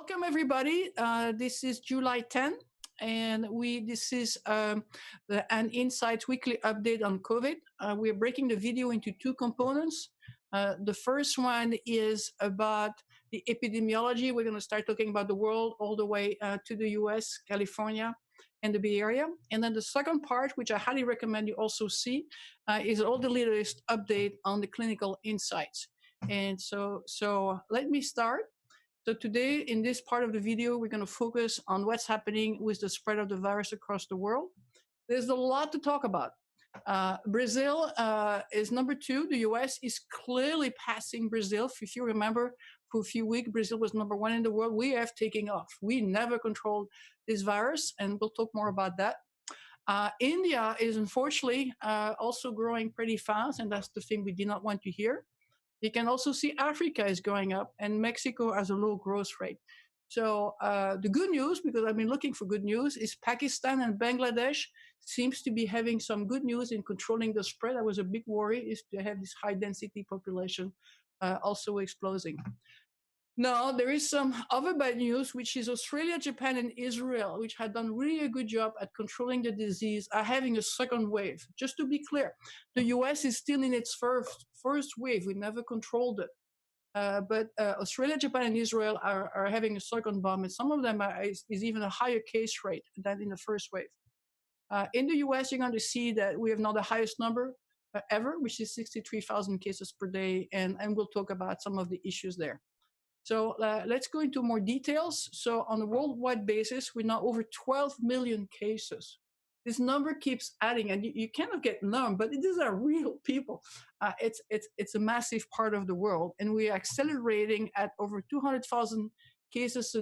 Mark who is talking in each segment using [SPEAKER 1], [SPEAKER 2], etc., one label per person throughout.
[SPEAKER 1] Welcome everybody. This is July 10, and this is an Insights weekly update on COVID. We are breaking the video into two components. The first one is about the epidemiology. We're going to start talking about the world all the way to the US, California, and the Bay Area. And then the second part, which I highly recommend you also see, is all the latest update on the clinical insights. And so let me start. So today, in this part of the video, we're going to focus on what's happening with the spread of the virus across the world. There's a lot to talk about. Brazil is number 2. The US is clearly passing Brazil. If you remember, for a few weeks, Brazil was number 1 in the world. We have taken off. We never controlled this virus, and we'll talk more about that. India is unfortunately also growing pretty fast, and that's the thing we did not want to hear. You can also see Africa is going up and Mexico has a low growth rate. So the good news, because I've been looking for good news, is Pakistan and Bangladesh seems to be having some good news in controlling the spread. That was a big worry, is to have this high density population also exploding. Now, there is some other bad news, which is Australia, Japan, and Israel, which had done really a good job at controlling the disease, are having a second wave. Just to be clear, the US is still in its first wave. We never controlled it. But Australia, Japan, and Israel are having a second bomb, and some of them is even a higher case rate than in the first wave. In the US, you're going to see that we have now the highest number ever, which is 63,000 cases per day, and we'll talk about some of the issues there. So let's go into more details. So on a worldwide basis, we're now over 12 million cases. This number keeps adding, and you cannot get numb, but these are real people. It's a massive part of the world, and we are accelerating at over 200,000 cases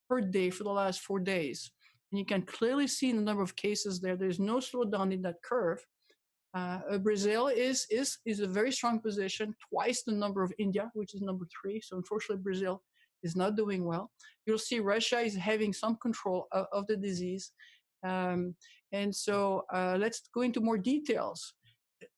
[SPEAKER 1] per day for the last 4 days. And you can clearly see in the number of cases there. There's no slowdown in that curve. Brazil is a very strong position, twice the number of India, which is number 3. So unfortunately, Brazil is not doing well. You'll see Russia is having some control of the disease. And so let's go into more details.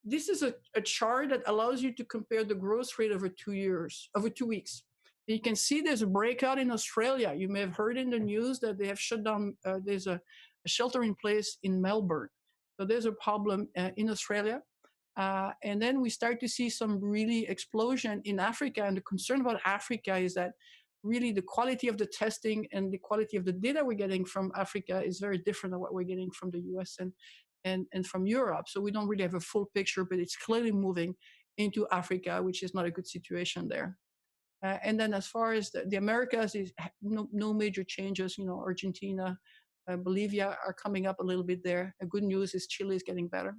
[SPEAKER 1] This is a chart that allows you to compare the growth rate over 2 weeks. And you can see there's a breakout in Australia. You may have heard in the news that they have shut down, there's a shelter in place in Melbourne. So there's a problem in Australia. And then we start to see some really explosion in Africa. And the concern about Africa is that really the quality of the testing and the quality of the data we're getting from Africa is very different than what we're getting from the US and from Europe. So we don't really have a full picture, but it's clearly moving into Africa, which is not a good situation there. And then as far as the Americas, is no major changes. You know, Argentina, Bolivia are coming up a little bit there. The good news is Chile is getting better.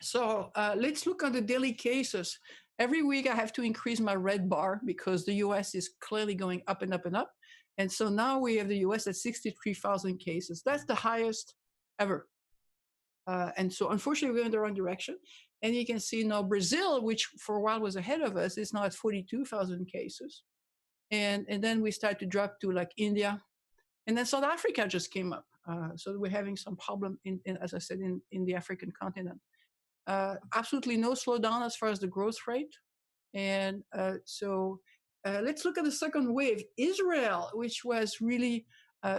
[SPEAKER 1] So let's look at the daily cases. Every week I have to increase my red bar because the US is clearly going up and up and up. And so now we have the US at 63,000 cases. That's the highest ever. And so unfortunately we're in the wrong direction. And you can see now Brazil, which for a while was ahead of us, is now at 42,000 cases. And then we start to drop to like India. And then South Africa just came up. So we're having some problem, as I said, in the African continent. Absolutely no slowdown as far as the growth rate. And so let's look at the second wave. Israel, which was really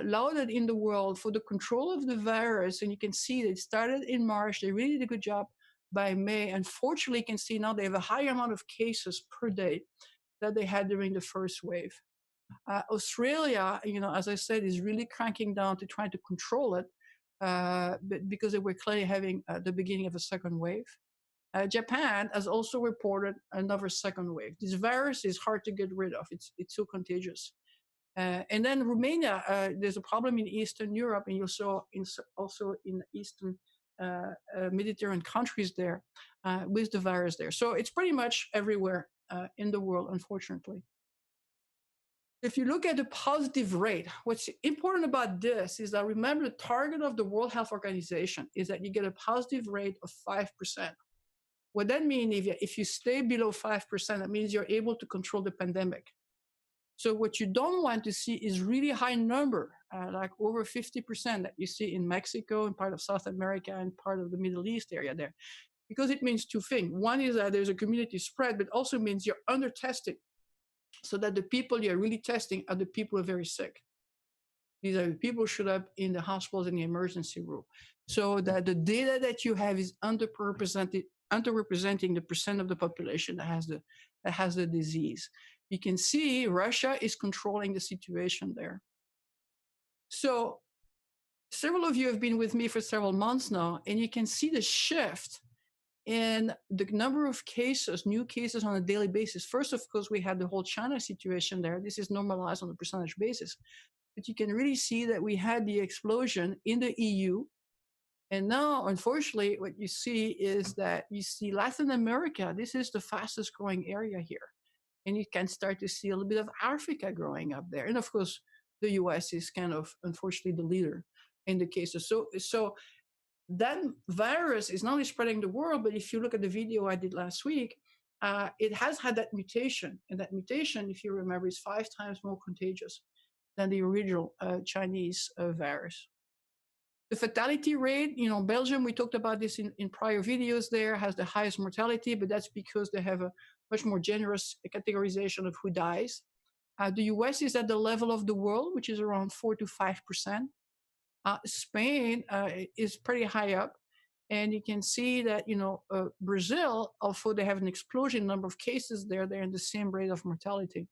[SPEAKER 1] lauded in the world for the control of the virus. And you can see that it started in March. They really did a good job by May. Unfortunately, you can see now they have a higher amount of cases per day that they had during the first wave. Australia, you know, as I said, is really cranking down to trying to control it because they were clearly having the beginning of a second wave. Japan has also reported another second wave. This virus is hard to get rid of. It's so contagious. And then Romania, there's a problem in Eastern Europe, and you saw also in Eastern Mediterranean countries there with the virus there. So it's pretty much everywhere in the world, unfortunately. If you look at the positive rate, what's important about this is that remember the target of the World Health Organization is that you get a positive rate of 5%. What that means, if you stay below 5%, that means you're able to control the pandemic. So what you don't want to see is really high number, like over 50% that you see in Mexico and part of South America and part of the Middle East area there. Because it means two things. One is that there's a community spread, but also means you're under-tested. so that the people you're really testing are the people who are very sick. These are the people who showed up in the hospitals in the emergency room. So that the data that you have is underrepresenting the percent of the population that has the disease. You can see Russia is controlling the situation there. So several of you have been with me for several months now, and you can see the shift in the number of cases, new cases on a daily basis. First, of course, we had the whole China situation there. This is normalized on a percentage basis. But you can really see that we had the explosion in the EU. And now, unfortunately, what you see is that you see Latin America. This is the fastest growing area here. And you can start to see a little bit of Africa growing up there. And of course, the US is kind of, unfortunately, the leader in the cases. So that virus is not only spreading the world, but if you look at the video I did last week, it has had that mutation. And that mutation, if you remember, is 5 times more contagious than the original Chinese virus. The fatality rate, Belgium, we talked about this in prior videos there, has the highest mortality, but that's because they have a much more generous categorization of who dies. The US is at the level of the world, which is around 4 to 5%. Spain is pretty high up. And you can see that, Brazil, although they have an explosion number of cases there, they're in the same rate of mortality.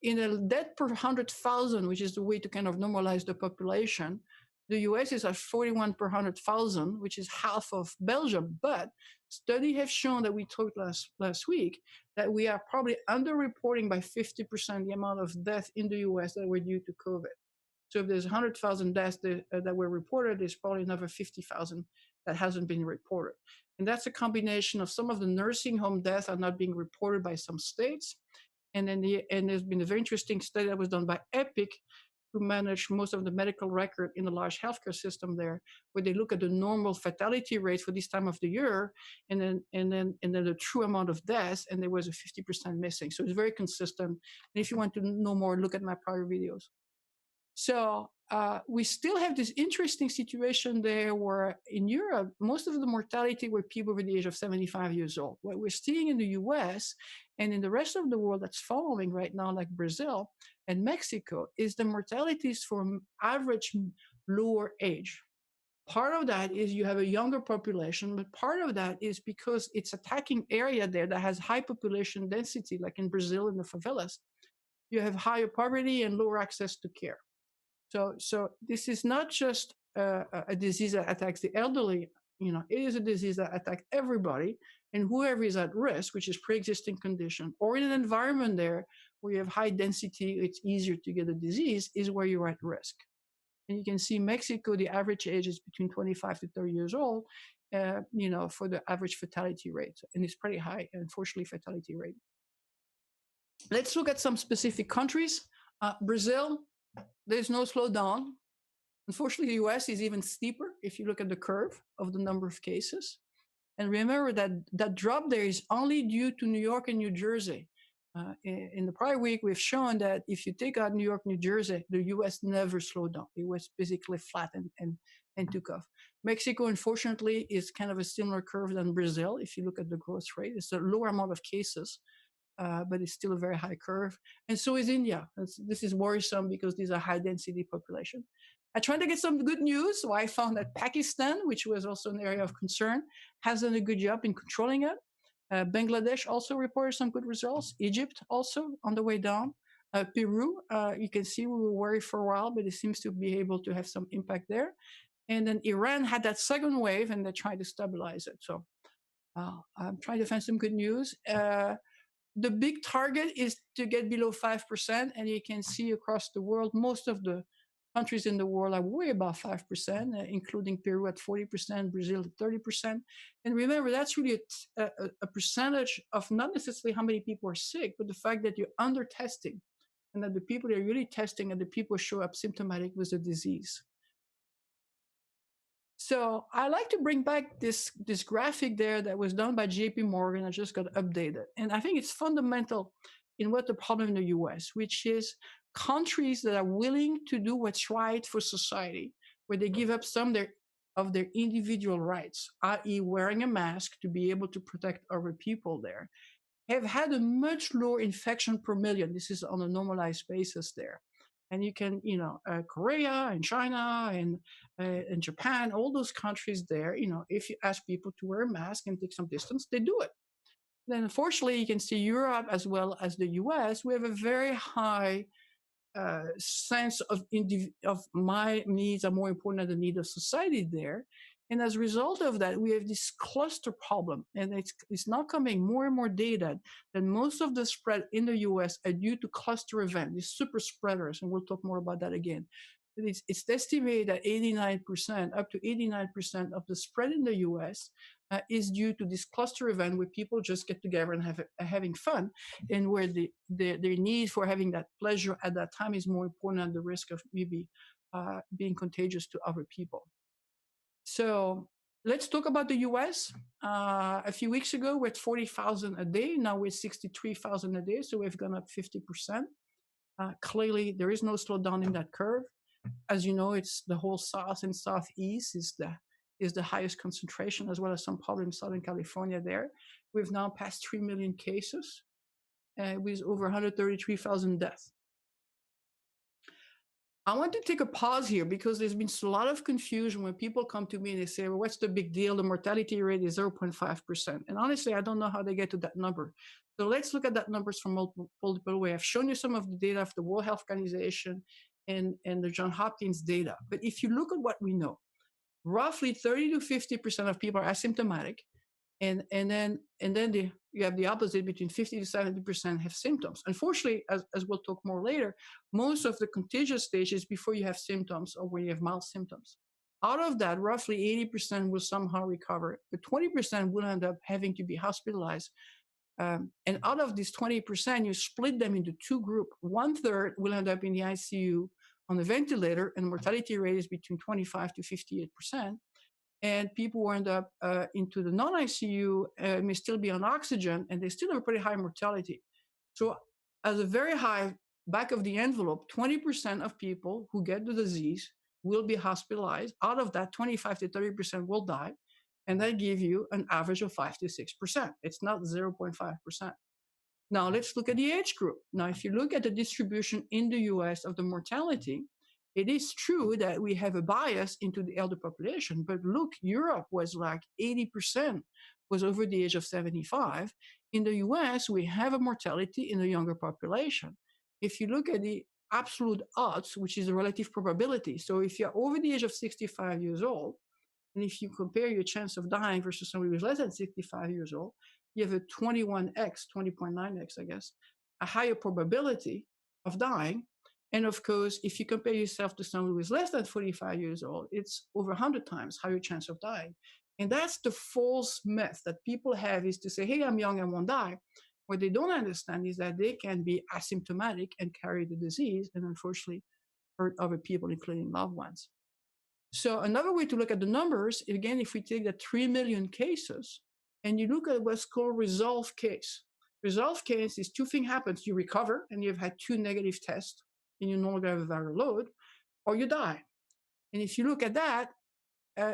[SPEAKER 1] In a death per 100,000, which is the way to kind of normalize the population, the US is at 41 per 100,000, which is half of Belgium. But studies have shown that we talked last week that we are probably underreporting by 50% the amount of death in the US that were due to COVID. So if there's 100,000 deaths that were reported, there's probably another 50,000 that hasn't been reported. And that's a combination of some of the nursing home deaths are not being reported by some states. And there's been a very interesting study that was done by Epic, who managed most of the medical record in the large healthcare system there, where they look at the normal fatality rate for this time of the year, and then the true amount of deaths, and there was a 50% missing. So it's very consistent. And if you want to know more, look at my prior videos. So we still have this interesting situation there where in Europe, most of the mortality were people over the age of 75 years old. What we're seeing in the US and in the rest of the world that's following right now, like Brazil and Mexico, is the mortalities for average lower age. Part of that is you have a younger population, but part of that is because it's attacking area there that has high population density, like in Brazil in the favelas. You have higher poverty and lower access to care. So this is not just a disease that attacks the elderly. It is a disease that attacks everybody, and whoever is at risk, which is pre-existing condition, or in an environment there where you have high density, it's easier to get a disease, is where you're at risk. And you can see Mexico, the average age is between 25 to 30 years old, for the average fatality rate. And it's pretty high, unfortunately, fatality rate. Let's look at some specific countries. Brazil, there's no slowdown. Unfortunately, the US is even steeper if you look at the curve of the number of cases. And remember that drop there is only due to New York and New Jersey. In the prior week, we've shown that if you take out New York, New Jersey, the US never slowed down. It was basically flat and took off. Mexico, unfortunately, is kind of a similar curve than Brazil. If you look at the growth rate, it's a lower amount of cases. But it's still a very high curve. And so is India. This is worrisome because these are high density population. I tried to get some good news. So I found that Pakistan, which was also an area of concern, has done a good job in controlling it. Bangladesh also reported some good results. Egypt also on the way down. Peru, you can see we were worried for a while, but it seems to be able to have some impact there. And then Iran had that second wave and they tried to stabilize it. So I'm trying to find some good news. The big target is to get below 5%, and you can see across the world, most of the countries in the world are way above 5%, including Peru at 40%, Brazil at 30%. And remember, that's really a percentage of not necessarily how many people are sick, but the fact that you're under testing, and that the people that are really testing are the people who show up symptomatic with the disease. So I like to bring back this graphic there that was done by JP Morgan. I just got updated. And I think it's fundamental in what the problem in the US, which is countries that are willing to do what's right for society, where they give up some of their individual rights, i.e. wearing a mask to be able to protect other people there. have had a much lower infection per million. This is on a normalized basis there. And you can, Korea and China and Japan, all those countries there, if you ask people to wear a mask and take some distance, they do it. Then unfortunately, you can see Europe as well as the US, we have a very high sense of my needs are more important than the need of society there. And as a result of that, we have this cluster problem. And it's now coming more and more data that most of the spread in the US are due to cluster events, these super spreaders. And we'll talk more about that again. It's estimated that 89%, up to 89% of the spread in the US is due to this cluster event where people just get together and having fun, and where their need for having that pleasure at that time is more important than the risk of maybe being contagious to other people. So let's talk about the US. A few weeks ago, we're at 40,000 a day. Now we're 63,000 a day, so we've gone up 50%. Clearly, there is no slowdown in that curve. As you know, it's the whole South and Southeast is the highest concentration, as well as some problem in Southern California there. We've now passed 3 million cases with over 133,000 deaths. I want to take a pause here because there's been a lot of confusion when people come to me and they say, well, what's the big deal? The mortality rate is 0.5%. And honestly, I don't know how they get to that number. So let's look at that numbers from multiple ways. I've shown you some of the data of the World Health Organization and the Johns Hopkins data. But if you look at what we know, roughly 30 to 50% of people are asymptomatic. And then you have the opposite, between 50 to 70% have symptoms. Unfortunately, as we'll talk more later, most of the contagious stage is before you have symptoms or when you have mild symptoms. Out of that, roughly 80% will somehow recover, but 20% will end up having to be hospitalized. And out of these 20%, you split them into two groups. 1/3 will end up in the ICU on the ventilator, and the mortality rate is between 25 to 58%. And people who end up into the non-ICU may still be on oxygen, and they still have a pretty high mortality. So as a very high back of the envelope, 20% of people who get the disease will be hospitalized. Out of that, 25 to 30% will die. And that gives you an average of 5 to 6%. It's not 0.5%. Now let's look at the age group. Now, if you look at the distribution in the US of the mortality, it is true that we have a bias into the elder population, but look, Europe was like 80% was over the age of 75. In the US, we have a mortality in the younger population. If you look at the absolute odds, which is the relative probability, so if you're over the age of 65 years old, and if you compare your chance of dying versus somebody who's less than 65 years old, you have a 21x, 20.9x, I guess, a higher probability of dying. And of course, if you compare yourself to someone who is less than 45 years old, it's over 100 times higher chance of dying. And that's the false myth that people have, is to say, hey, I'm young, I won't die. What they don't understand is that they can be asymptomatic and carry the disease and unfortunately hurt other people, including loved ones. So another way to look at the numbers, again, if we take the 3 million cases and you look at what's called resolved case. Resolved case is two things happens. You recover and you've had 2 negative tests and you no longer have a viral load, or you die. And if you look at that,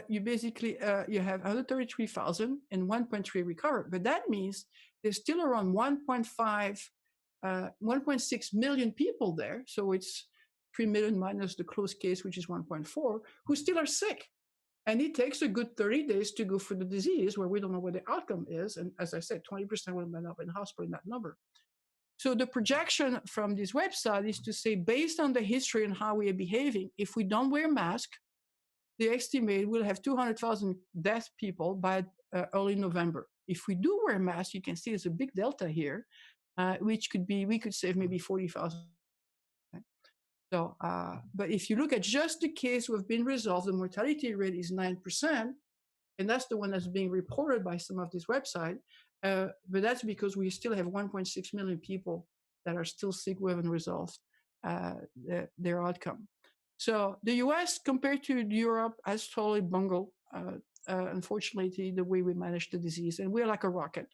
[SPEAKER 1] you basically, you have 133,000 and 1.3 recovered. But that means there's still around 1.6 million people there. So it's 3 million minus the closed case, which is 1.4, who still are sick. And it takes a good 30 days to go through the disease where we don't know what the outcome is. And as I said, 20% will end up in hospital in that number. So the projection from this website is to say, based on the history and how we are behaving, if we don't wear masks, they estimate we'll have 200,000 death people by early November. If we do wear masks, you can see there's a big delta here, which could be, we could save maybe 40,000. So, but if you look at just the case who have been resolved, the mortality rate is 9%, and that's the one that's being reported by some of this website. But that's because we still have 1.6 million people that are still sick who haven't resolved their outcome. So the US compared to Europe has totally bungled, unfortunately, the way we manage the disease. And we're like a rocket,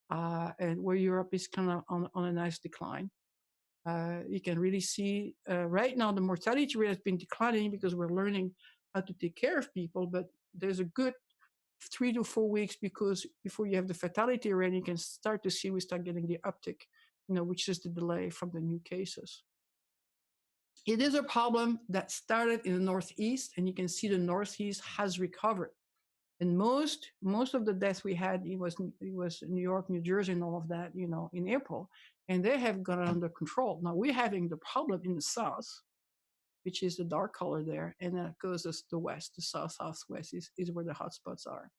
[SPEAKER 1] and where Europe is kind of on a nice decline. You can really see right now the mortality rate has been declining because we're learning how to take care of people, but there's a good 3 to 4 weeks because before you have the fatality rate, you can start to see we start getting the uptick, which is the delay from the new cases. It is a problem that started in the Northeast, and you can see the Northeast has recovered. And most of the deaths we had, it was New York, New Jersey, and all of that, in April, and they have got it under control. Now we're having the problem in the South, which is the dark color there, and that goes as the West, the Southwest is where the hotspots are.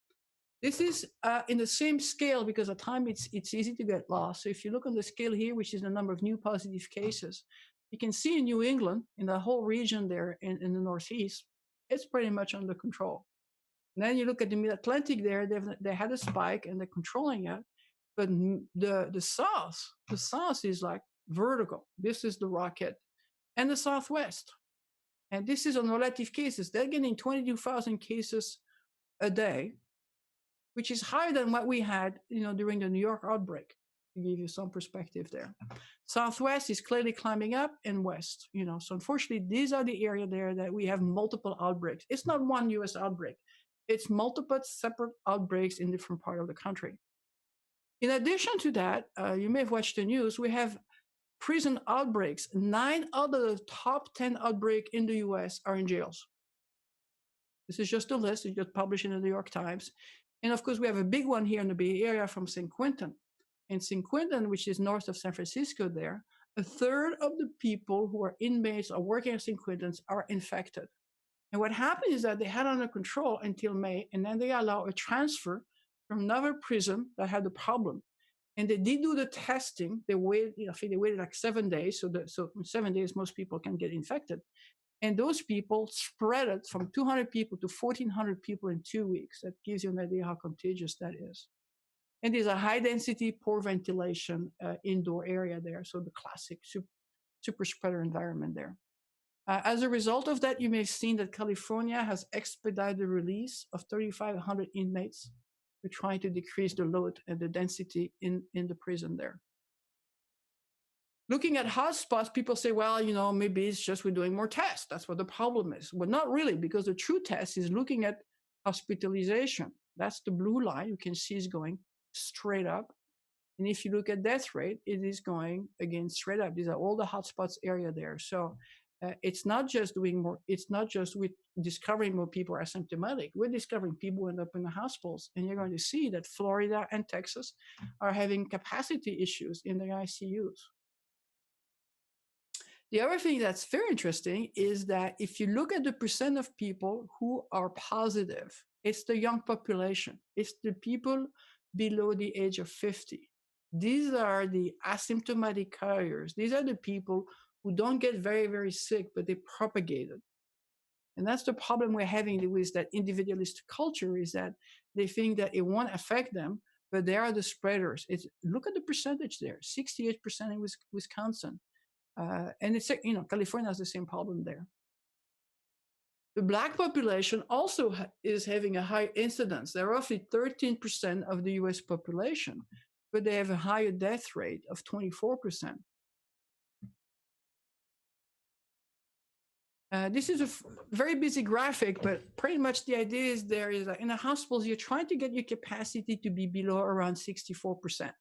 [SPEAKER 1] This is in the same scale because at times it's easy to get lost. So if you look on the scale here, which is the number of new positive cases, you can see in New England, in the whole region there in the Northeast, it's pretty much under control. And then you look at the Mid-Atlantic there, they had a spike and they're controlling it. But the South is like vertical. This is the rocket. And the Southwest. And this is on relative cases. They're getting 22,000 cases a day, which is higher than what we had, during the New York outbreak, to give you some perspective there. Southwest is clearly climbing up, and West, So unfortunately, these are the area there that we have multiple outbreaks. It's not one US outbreak. It's multiple separate outbreaks in different parts of the country. In addition to that, you may have watched the news, we have prison outbreaks. 9 out of the top 10 outbreaks in the US are in jails. This is just a list. It's just published in the New York Times. And of course, we have a big one here in the Bay Area from San Quentin. And San Quentin, which is north of San Francisco there, a third of the people who are inmates or working at San Quentin's are infected. And what happened is that they had under control until May, and then they allow a transfer from another prison that had the problem. And they did do the testing. They waited, I think they waited like 7 days. So in 7 days, most people can get infected. And those people spread it from 200 people to 1,400 people in 2 weeks. That gives you an idea how contagious that is. And there's a high density, poor ventilation indoor area there. So the classic super spreader environment there. As a result of that, you may have seen that California has expedited the release of 3,500 inmates. We're trying to decrease the load and the density in the prison there. Looking at hotspots, people say, well, maybe it's just we're doing more tests. That's what the problem is. Well, not really, because the true test is looking at hospitalization. That's the blue line. You can see it's going straight up. And if you look at death rate, it is going, again, straight up. These are all the hotspots area there. So it's not just doing more. It's not just with discovering more people are asymptomatic. We're discovering people end up in the hospitals. And you're going to see that Florida and Texas are having capacity issues in the ICUs. The other thing that's very interesting is that if you look at the percent of people who are positive, it's the young population. It's the people below the age of 50. These are the asymptomatic carriers. These are the people who don't get very, very sick, but they propagate it. And that's the problem we're having with that individualist culture, is that they think that it won't affect them, but they are the spreaders. Look at the percentage there, 68% in Wisconsin. And it's, California has the same problem there. The Black population also is having a high incidence. They're roughly 13% of the US population, but they have a higher death rate of 24%. This is a very busy graphic, but pretty much the idea is there is that in the hospitals, you're trying to get your capacity to be below around 64%.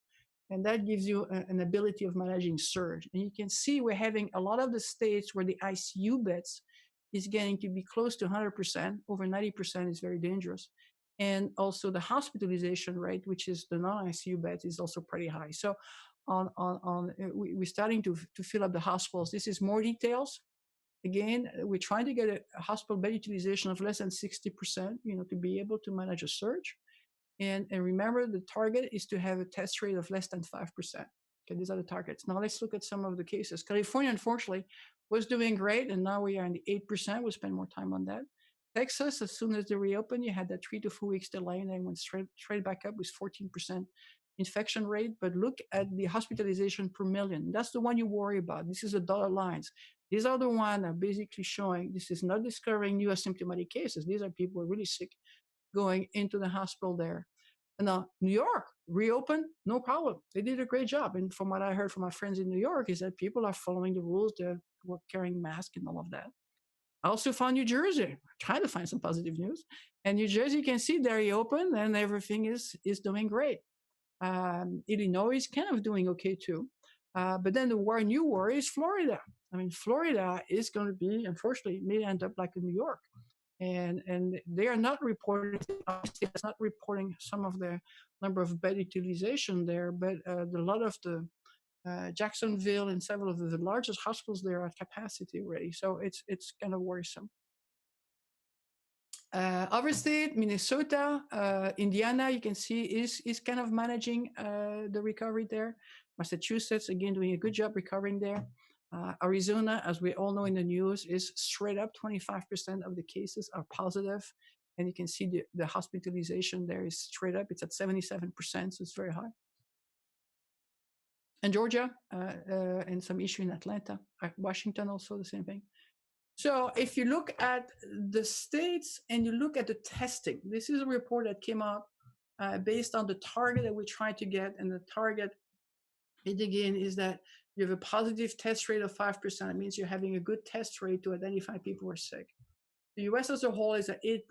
[SPEAKER 1] And that gives you an ability of managing surge. And you can see we're having a lot of the states where the ICU beds is getting to be close to 100%. Over 90% is very dangerous. And also the hospitalization rate, which is the non-ICU beds, is also pretty high. So we're starting to fill up the hospitals. This is more details. Again, we're trying to get a hospital bed utilization of less than 60%, to be able to manage a surge. And remember, the target is to have a test rate of less than 5%. Okay, these are the targets. Now let's look at some of the cases. California, unfortunately, was doing great, and now we are in the 8%. We'll spend more time on that. Texas, as soon as they reopened, you had that 3 to 4 weeks delay, and then went straight back up with 14% infection rate. But look at the hospitalization per million. That's the one you worry about. This is the dollar lines. These are the ones that are basically showing this is not discovering new asymptomatic cases. These are people who are really sick going into the hospital there. And now New York reopened, no problem. They did a great job. And from what I heard from my friends in New York is that people are following the rules. They're carrying masks and all of that. I also found New Jersey, trying to find some positive news. And New Jersey, you can see they reopened and everything is doing great. Illinois is kind of doing okay too. But then the new worry is Florida. I mean, Florida is going to be, unfortunately, may end up like in New York. And they are not reporting, obviously, it's not reporting some of the number of bed utilization there, but a lot of the Jacksonville and several of the largest hospitals there are at capacity already. So it's kind of worrisome. Other state, Minnesota, Indiana, you can see is kind of managing the recovery there. Massachusetts, again, doing a good job recovering there. Arizona, as we all know in the news, is straight up 25% of the cases are positive. And you can see the hospitalization there is straight up. It's at 77%, so it's very high. And Georgia, and some issue in Atlanta. Washington also the same thing. So if you look at the states and you look at the testing, this is a report that came up based on the target that we tried to get. And the target, again, is that you have a positive test rate of 5%. It means you're having a good test rate to identify people who are sick. The US as a whole is at 8%,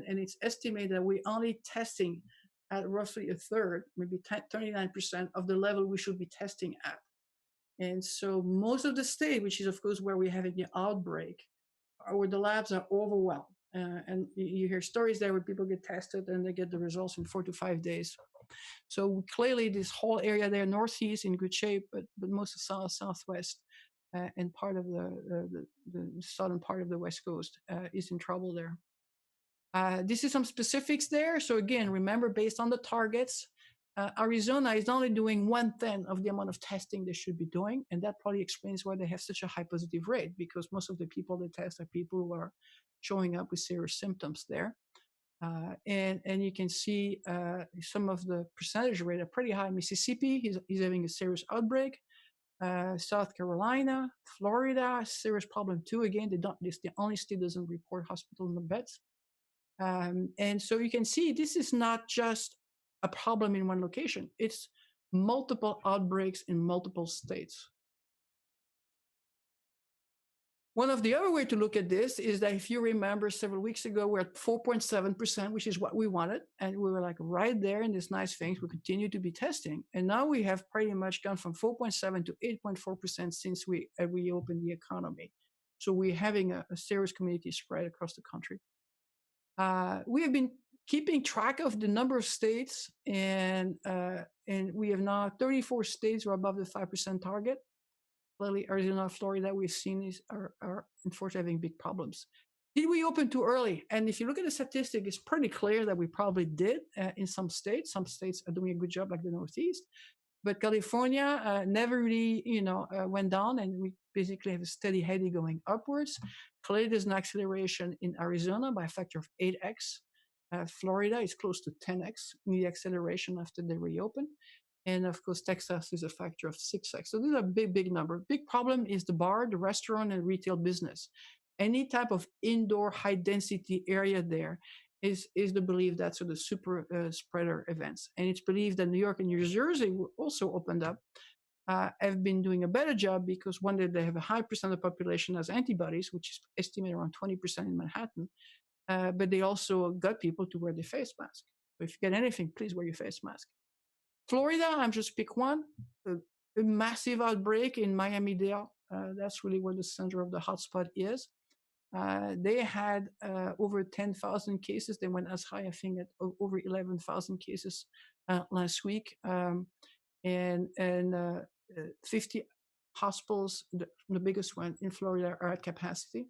[SPEAKER 1] and it's estimated that we're only testing at roughly a third, maybe 39% of the level we should be testing at. And so most of the state, which is of course where we're having the outbreak, where the labs are overwhelmed. And you hear stories there where people get tested and they get the results in 4 to 5 days. So clearly this whole area there, Northeast, in good shape, but most of South, Southwest, and part of the southern part of the West Coast is in trouble there. This is some specifics there. So again, remember, based on the targets, Arizona is only doing 1/10 of the amount of testing they should be doing. And that probably explains why they have such a high positive rate, because most of the people they test are people who are showing up with serious symptoms there. And you can see some of the percentage rate are pretty high. Mississippi, he's having a serious outbreak. South Carolina, Florida, serious problem too. Again, this the only state doesn't report hospital beds. And so you can see this is not just a problem in one location. It's multiple outbreaks in multiple states. One of the other way to look at this is that if you remember several weeks ago, we're at 4.7%, which is what we wanted. And we were like right there in this nice things. We continue to be testing. And now we have pretty much gone from 4.7 to 8.4% since we reopened the economy. So we're having a serious community spread across the country. We have been keeping track of the number of states, and we have now 34 states are above the 5% target. Clearly, Arizona, Florida, we've seen are unfortunately having big problems. Did we open too early? And if you look at the statistic, it's pretty clear that we probably did in some states. Some states are doing a good job, like the Northeast. But California never really, went down, and we basically have a steady heady going upwards. Clearly, there's an acceleration in Arizona by a factor of 8x. Florida is close to 10x in the acceleration after they reopen. And of course, Texas is a factor of 6x. So these are big, big number. Big problem is the bar, the restaurant, and retail business. Any type of indoor high density area there is the belief that the super spreader events. And it's believed that New York and New Jersey will also opened up, have been doing a better job because one, they have a high percent of the population has antibodies, which is estimated around 20% in Manhattan. But they also got people to wear the face mask. So if you get anything, please wear your face mask. Florida, I'm just pick one, a massive outbreak in Miami-Dade. That's really where the center of the hotspot is. They had over 10,000 cases. They went as high, I think, at over 11,000 cases last week. And 50 hospitals, the biggest one in Florida, are at capacity.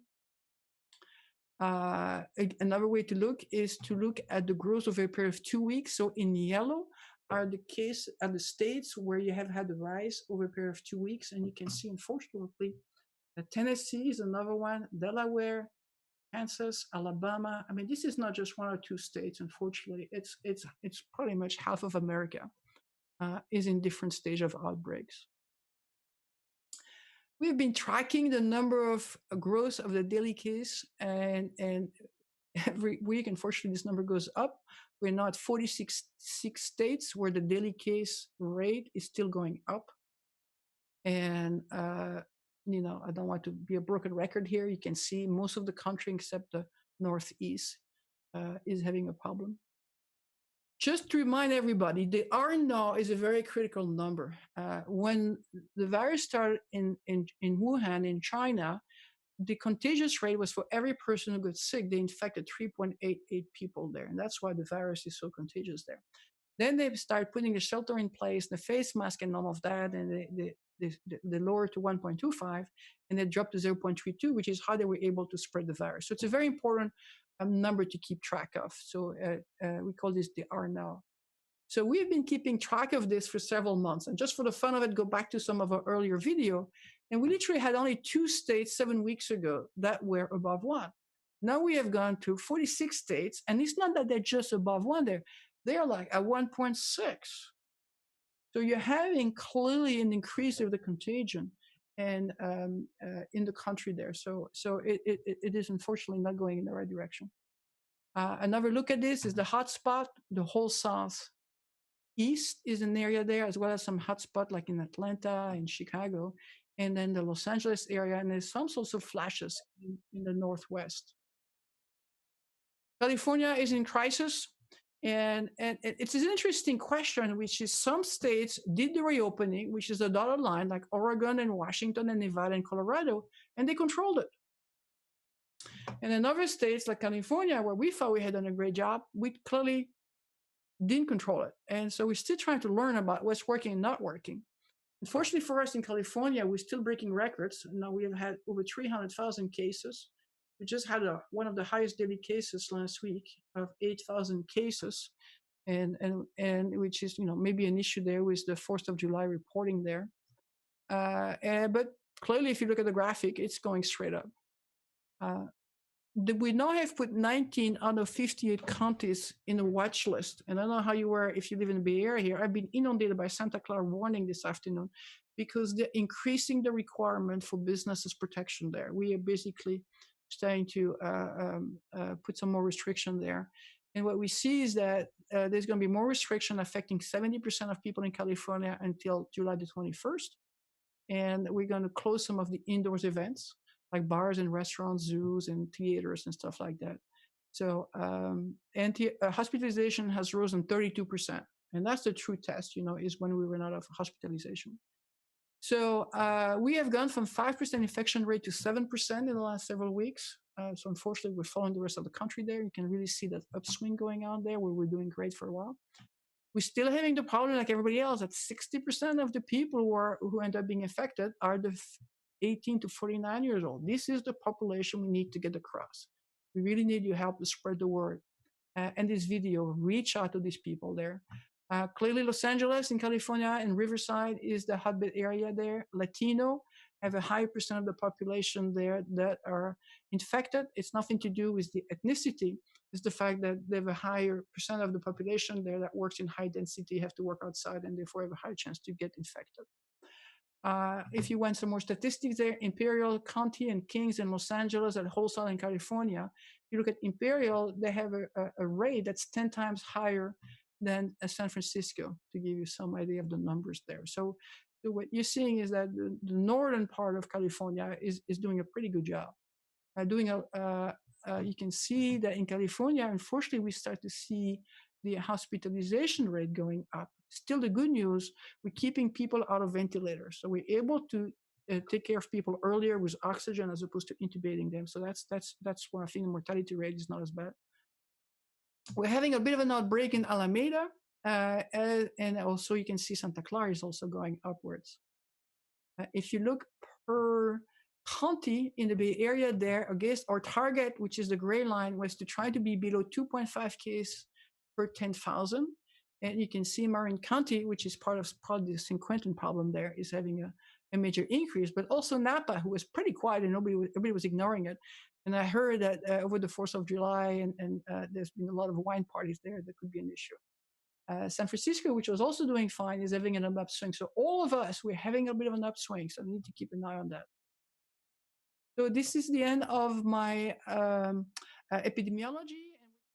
[SPEAKER 1] Another way to look is to look at the growth over a period of 2 weeks. So in yellow are the states where you have had the rise over a period of 2 weeks. And you can see, unfortunately, Tennessee is another one, Delaware, Kansas, Alabama. I mean, this is not just one or two states, unfortunately. It's pretty much half of America is in different stage of outbreaks. We've been tracking the number of growth of the daily case, and every week, unfortunately, this number goes up. We're now at 46 states where the daily case rate is still going up. And I don't want to be a broken record here. You can see most of the country except the Northeast is having a problem. Just to remind everybody, the R now is a very critical number. When the virus started in Wuhan, in China, the contagious rate was for every person who got sick, they infected 3.88 people there. And that's why the virus is so contagious there. Then they started putting the shelter in place, the face mask and all of that, and they lowered to 1.25, and they dropped to 0.32, which is how they were able to spread the virus. So it's a very important number to keep track of. So we call this the R now. So we've been keeping track of this for several months. And just for the fun of it, go back to some of our earlier video. And we literally had only 2 states 7 weeks ago that were above 1. Now we have gone to 46 states, and it's not that they're just above 1 they're like at 1.6. So you're having clearly an increase of the contagion and in the country there. So it is unfortunately not going in the right direction. Another look at this is the hotspot. The whole southeast is an area there, as well as some hotspot like in Atlanta and Chicago, and then the Los Angeles area, and there's some sorts of flashes in the Northwest. California is in crisis. And it's an interesting question, which is some states did the reopening, which is a dotted line, like Oregon and Washington and Nevada and Colorado, and they controlled it. And in other states like California, where we thought we had done a great job, we clearly didn't control it. And so we're still trying to learn about what's working and not working. Unfortunately for us in California, we're still breaking records. Now we have had over 300,000 cases. We just had one of the highest daily cases last week of 8,000 cases, and which is maybe an issue there with the 4th of July reporting there. But clearly, if you look at the graphic, it's going straight up. We now have put 19 out of 58 counties in a watch list. And I don't know how you were if you live in the Bay Area here. I've been inundated by Santa Clara warning this afternoon because they're increasing the requirement for businesses protection there. We are basically starting to put some more restriction there. And what we see is that there's going to be more restriction affecting 70% of people in California until July the 21st. And we're going to close some of the indoors events like bars and restaurants, zoos and theaters and stuff like that. So hospitalization has risen 32%. And that's the true test, is when we run out of hospitalization. So we have gone from 5% infection rate to 7% in the last several weeks. So unfortunately, we're following the rest of the country there. You can really see that upswing going on there where we're doing great for a while. We're still having the problem like everybody else that 60% of the people who end up being affected are the 18 to 49 years old. This is the population we need to get across. We really need your help to spread the word. And this video, reach out to these people there. Clearly, Los Angeles in California and Riverside is the hotbed area there. Latino have a higher percent of the population there that are infected. It's nothing to do with the ethnicity. It's the fact that they have a higher percent of the population there that works in high density, have to work outside, and therefore have a higher chance to get infected. If you want some more statistics there, Imperial County and Kings in Los Angeles and whole Southern California, you look at Imperial, they have a rate that's 10 times higher than San Francisco, to give you some idea of the numbers there. So what you're seeing is that the northern part of California is doing a pretty good job. You can see that in California, unfortunately, we start to see the hospitalization rate going up. Still, the good news, we're keeping people out of ventilators. So we're able to take care of people earlier with oxygen as opposed to intubating them. So that's why I think the mortality rate is not as bad. We're having a bit of an outbreak in Alameda, and also you can see Santa Clara is also going upwards. If you look per county in the Bay Area there, against our target, which is the gray line, was to try to be below 2.5 cases per 10,000. And you can see Marin County, which is part of probably the San Quentin problem there, is having a major increase, but also Napa, who was pretty quiet and everybody was ignoring it. And I heard that over the 4th of July, and there's been a lot of wine parties there. That could be an issue. San Francisco, which was also doing fine, is having an upswing. So all of us, we're having a bit of an upswing. So we need to keep an eye on that. So this is the end of my epidemiology.